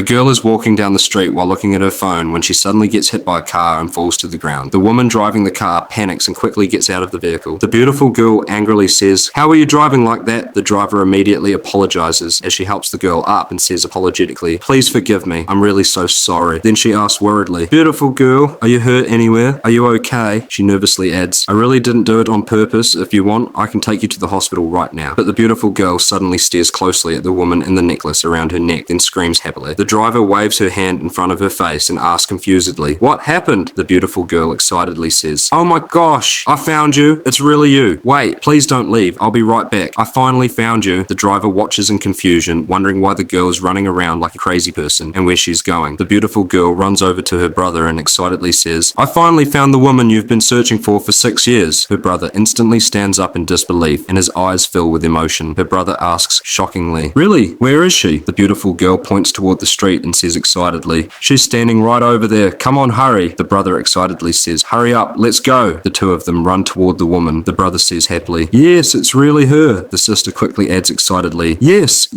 girl is walking down the street while looking at her phone when she suddenly gets hit by a car and falls to the ground. The woman driving the car panics and quickly gets out of the vehicle. The beautiful girl angrily says, "How are you driving like that?" The driver immediately apologizes as she helps the girl up and says apologetically, "Please forgive me. I'm really so sorry." Then she asks worriedly, "Beautiful girl, are you hurt anywhere? Are you okay?" She nervously adds, "I really didn't do it on purpose. If you want, I can take you to the hospital right now." But the beautiful girl suddenly stares closely at the woman in the necklace around her neck, then screams happily. The driver waves her hand in front of her face and asks confusedly, "What happened?" The beautiful girl excitedly says, "Oh my gosh, I found you. It's really you. Wait, please don't leave. I'll be right back. I finally found you." The driver watches in confusion, wondering why the girl is running around like a crazy person and where she's going. The beautiful girl runs over to her brother and excitedly says, "I finally found the woman you've been searching for 6 years." Her brother instantly stands up in disbelief and his eyes fill with emotion. Her brother asks shockingly, "Really? Where is she?" The beautiful girl points toward the street and says excitedly, "She's standing right over there. Come on, hurry." The brother excitedly says, "Hurry up, let's go." The two of them run toward the woman. The brother says happily, "Yes, it's really her." The sister quickly adds excitedly, "Yes,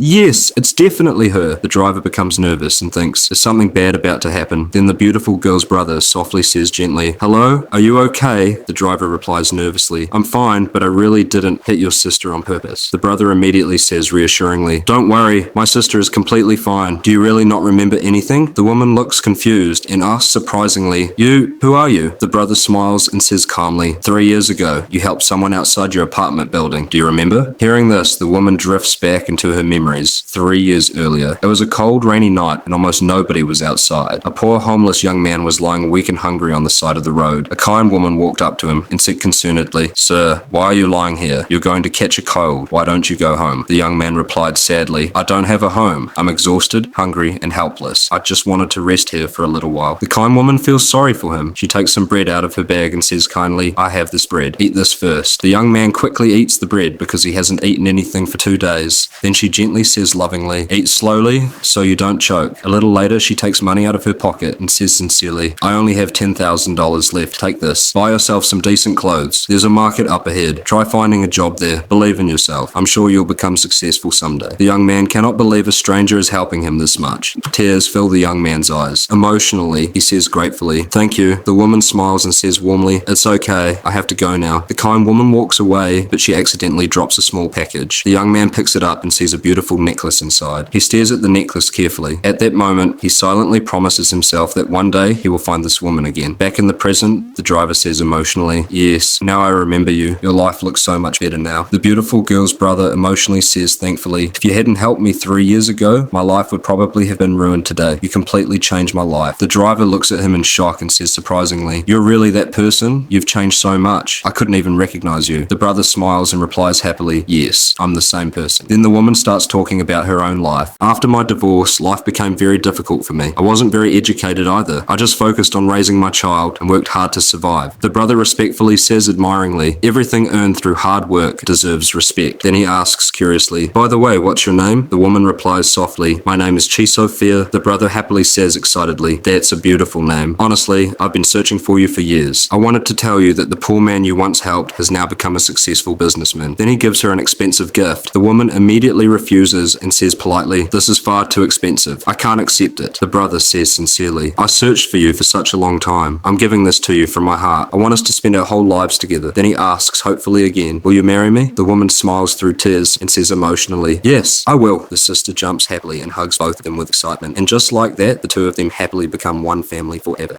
it's definitely her." The driver becomes nervous and thinks, "Is something bad about to happen?" Then the beautiful girl's brother softly says gently, "Hello, are you okay?" The driver replies nervously, "I'm fine, but I really didn't hit your sister on purpose." The brother immediately says reassuringly, "Don't worry, my sister is completely fine. Do you really not remember anything?" The woman looks confused and asks surprisingly, Who are you?" The brother smiles and says calmly, "3 years ago, you helped someone outside your apartment building. Do you remember?" Hearing this, the woman drifts back into her memories. 3 years earlier, it was a cold, rainy night and almost nobody was outside. A poor homeless young man was lying weak and hungry on the side of the road. A kind woman walked up to him and said concernedly, "Sir, why are you lying here? You're going to catch a cold. Why don't you go home?" The young man replied sadly, "I don't have a home. I'm exhausted, hungry, and helpless. I just wanted to rest here for a little while." The kind woman feels sorry for him. She takes some bread out of her bag and says kindly, "I have this bread. Eat this first." The young man quickly eats the bread because he hasn't eaten anything for 2 days. Then she gently says lovingly, "Eat slowly so you don't choke." A little later, she takes money out of her pocket and says sincerely, "I only have $10,000 left. Take this. Buy yourself some decent clothes. There's a market up ahead. Try finding a job there. Believe in yourself. I'm sure you'll become successful someday." The young man cannot believe a stranger is helping him this much. Tears fill the young man's eyes. Emotionally, he says gratefully, "Thank you." The woman smiles and says warmly, "It's okay. I have to go now." The kind woman walks away, but she accidentally drops a small package. The young man picks it up and sees a beautiful necklace inside. He stares at the necklace carefully. At that moment, he silently promises himself that one day he will find this woman again. Back in the present, the driver says emotionally, "Yes, now I remember you. Your life looks so much better now." The beautiful girl's brother emotionally says thankfully, "If you hadn't helped me 3 years ago, my life would probably have been ruined today. You completely changed my life." The driver looks at him in shock and says surprisingly, "You're really that person? You've changed so much. I couldn't even recognize you." The brother smiles and replies happily, "Yes, I'm the same person." Then the woman starts talking about her own life. "After my divorce, life became very difficult for me. I wasn't very educated either. I just focused on raising my child and worked hard to survive." The brother respectfully says admiringly, "Everything earned through hard work deserves respect." Then he asks curiously, "By the way, what's your name?" The woman replies softly, "My name is Chisofia." The brother happily says excitedly, "That's a beautiful name. Honestly, I've been searching for you for years. I wanted to tell you that the poor man you once helped has now become a successful businessman." Then he gives her an expensive gift. The woman immediately refuses and says politely, "This is far too expensive. I can't accept it." The brother says sincerely, "I searched for you for such a long time. I'm giving this to you from my heart. I want us to spend our whole lives together." Then he asks hopefully again, "Will you marry me?" The woman smiles through tears and says emotionally, "Yes, I will." The sister jumps happily and hugs both of them with excitement. And just like that, the two of them happily become one family forever.